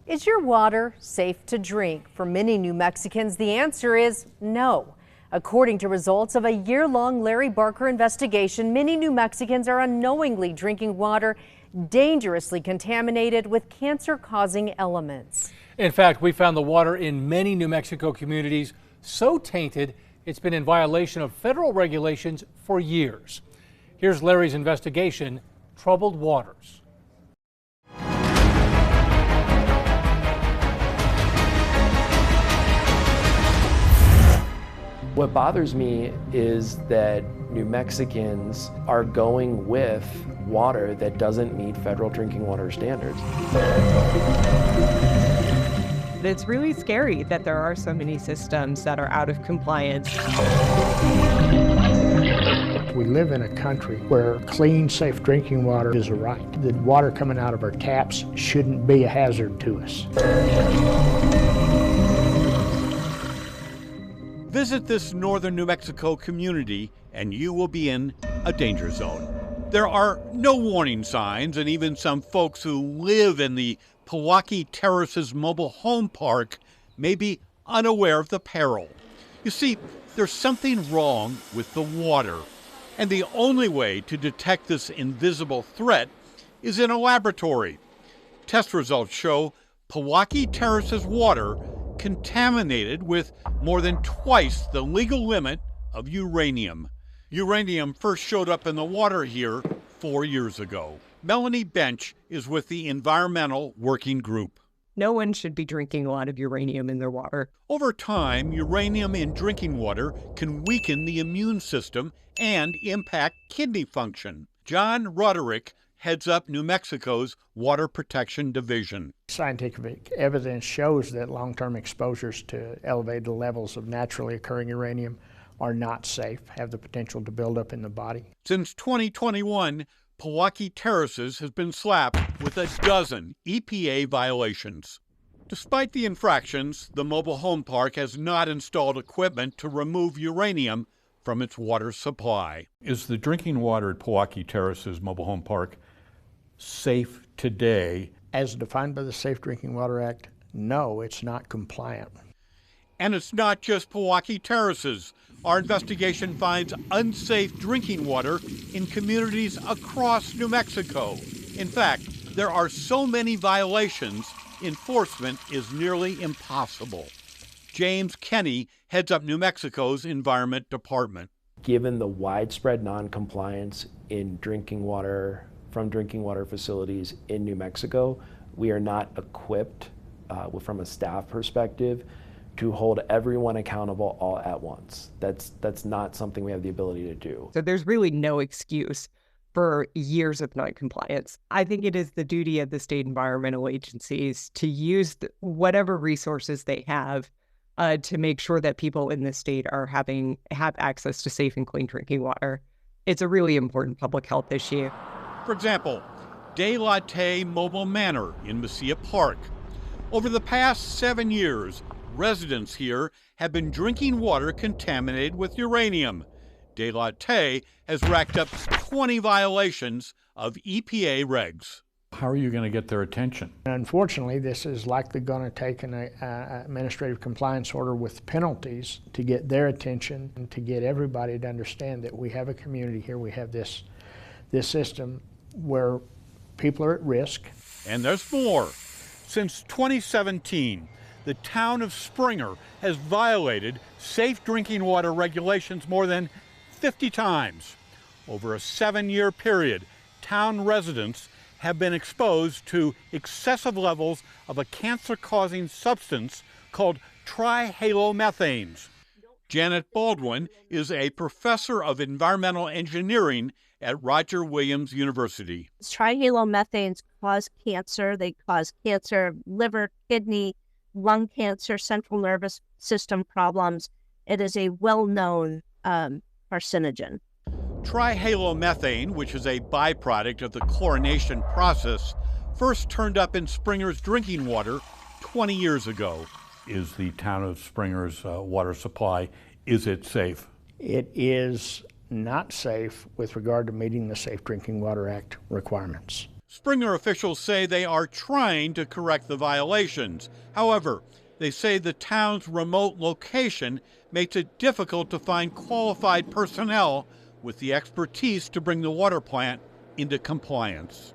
Is your water safe to drink? For many New Mexicans, the answer is no. According to results of a year-long Larry Barker investigation, many New Mexicans are unknowingly drinking water dangerously contaminated with cancer-causing elements. In fact, we found the water in many New Mexico communities so tainted it's been in violation of federal regulations for years. Here's Larry's investigation, Troubled Waters. What bothers me is that New Mexicans are going with water that doesn't meet federal drinking water standards. It's really scary that there are so many systems that are out of compliance. We live in a country where clean, safe drinking water is a right. The water coming out of our taps shouldn't be a hazard to us. Visit this northern New Mexico community and you will be in a danger zone. There are no warning signs, and even some folks who live in the Pewaukee Terraces mobile home park may be unaware of the peril. You see, there's something wrong with the water, and the only way to detect this invisible threat is in a laboratory. Test results show Pewaukee Terraces water contaminated with more than twice the legal limit of uranium. Uranium first showed up in the water here 4 years ago. Melanie Bench is with the Environmental Working Group. No one should be drinking a lot of uranium in their water. Over time, uranium in drinking water can weaken the immune system and impact kidney function. John Roderick heads up New Mexico's Water Protection Division. Scientific evidence shows that long-term exposures to elevated levels of naturally occurring uranium are not safe, have the potential to build up in the body. Since 2021, Pewaukee Terraces has been slapped with a dozen EPA violations. Despite the infractions, the mobile home park has not installed equipment to remove uranium from its water supply. Is the drinking water at Pewaukee Terraces Mobile Home Park safe today? As defined by the Safe Drinking Water Act, no, it's not compliant. And it's not just Pewaukee Terraces. Our investigation finds unsafe drinking water in communities across New Mexico. In fact, there are so many violations, enforcement is nearly impossible. James Kenny heads up New Mexico's Environment Department. Given the widespread non-compliance in drinking water from drinking water facilities in New Mexico, we are not equipped from a staff perspective to hold everyone accountable all at once. That's not something we have the ability to do. So there's really no excuse for years of non-compliance. I think it is the duty of the state environmental agencies to use whatever resources they have to make sure that people in the state have access to safe and clean drinking water. It's a really important public health issue. For example, De Latte Mobile Manor in Mesilla Park. Over the past 7 years, residents here have been drinking water contaminated with uranium. De Latte has racked up 20 violations of EPA regs. How are you going to get their attention? Unfortunately, this is likely going to take an administrative compliance order with penalties to get their attention and to get everybody to understand that we have a community here. We have this system where people are at risk. And there's more. Since 2017, the town of Springer has violated safe drinking water regulations more than 50 times. Over a 7-year period, town residents have been exposed to excessive levels of a cancer-causing substance called trihalomethanes. Janet Baldwin is a professor of environmental engineering at Roger Williams University. Trihalomethanes cause cancer. They cause cancer, liver, kidney, lung cancer, central nervous system problems. It is a well-known carcinogen. Trihalomethane, which is a byproduct of the chlorination process, first turned up in Springer's drinking water 20 years ago. Is the town of Springer's water supply, is it safe? It is not safe with regard to meeting the Safe Drinking Water Act requirements. Springer officials say they are trying to correct the violations. However, they say the town's remote location makes it difficult to find qualified personnel with the expertise to bring the water plant into compliance.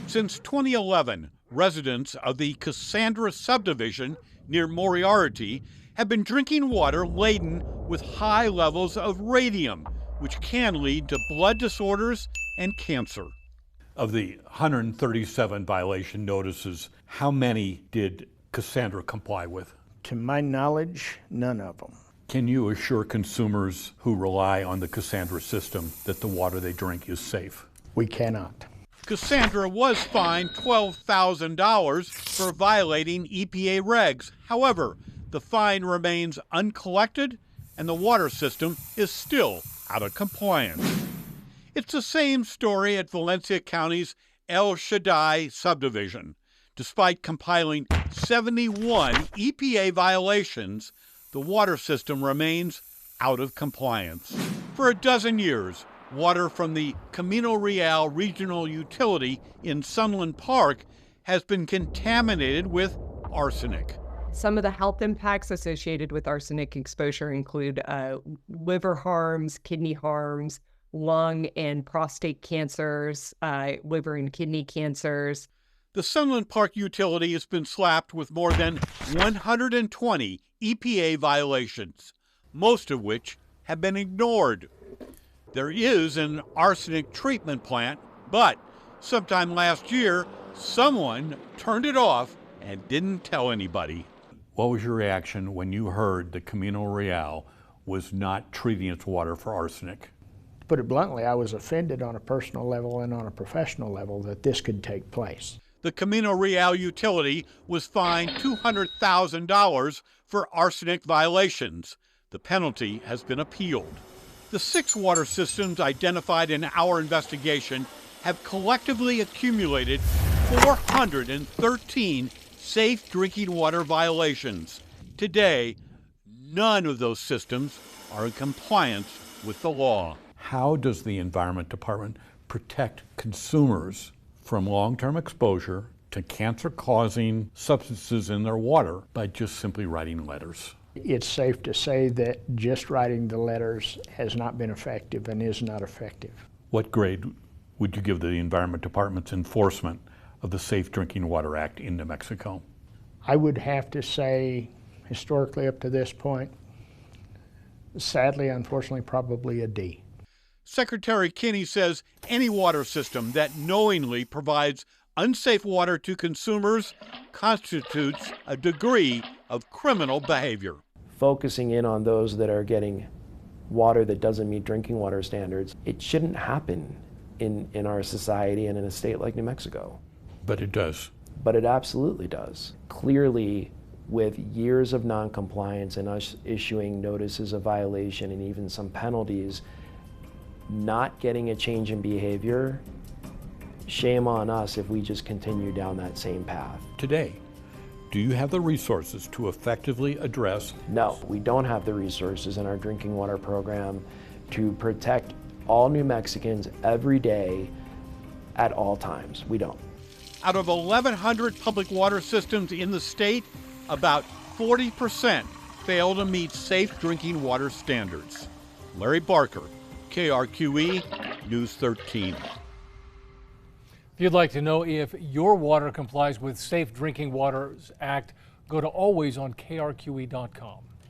Since 2011, residents of the Cassandra subdivision near Moriarty have been drinking water laden with high levels of radium, which can lead to blood disorders and cancer. Of the 137 violation notices, how many did Cassandra comply with? To my knowledge, none of them. Can you assure consumers who rely on the Cassandra system that the water they drink is safe? We cannot. Cassandra was fined $12,000 for violating EPA regs. However, the fine remains uncollected and the water system is still out of compliance. It's the same story at Valencia County's El Shaddai subdivision. Despite compiling 71 EPA violations, the water system remains out of compliance. For a dozen years, water from the Camino Real Regional Utility in Sunland Park has been contaminated with arsenic. Some of the health impacts associated with arsenic exposure include liver harms, kidney harms, lung and prostate cancers, liver and kidney cancers. The Sunland Park utility has been slapped with more than 120 EPA violations, most of which have been ignored. There is an arsenic treatment plant, but sometime last year, someone turned it off and didn't tell anybody. What was your reaction when you heard that Camino Real was not treating its water for arsenic? To put it bluntly, I was offended on a personal level and on a professional level that this could take place. The Camino Real utility was fined $200,000 for arsenic violations. The penalty has been appealed. The 6 water systems identified in our investigation have collectively accumulated 413 safe drinking water violations. Today, none of those systems are in compliance with the law. How does the Environment Department protect consumers from long-term exposure to cancer-causing substances in their water by just simply writing letters? It's safe to say that just writing the letters has not been effective and is not effective. What grade would you give the Environment Department's enforcement of the Safe Drinking Water Act in New Mexico? I would have to say, historically up to this point, sadly, unfortunately, probably a D. Secretary Kinney says any water system that knowingly provides unsafe water to consumers constitutes a degree of criminal behavior. Focusing in on those that are getting water that doesn't meet drinking water standards, it shouldn't happen in our society and in a state like New Mexico. But it does. But it absolutely does. Clearly, with years of noncompliance and us issuing notices of violation and even some penalties, not getting a change in behavior, shame on us if we just continue down that same path. Today, do you have the resources to effectively address? No, we don't have the resources in our drinking water program to protect all New Mexicans every day at all times. We don't. Out of 1,100 public water systems in the state, about 40% fail to meet safe drinking water standards. Larry Barker, KRQE, News 13. If you'd like to know if your water complies with Safe Drinking Water Act, go to alwaysonkrqe.com.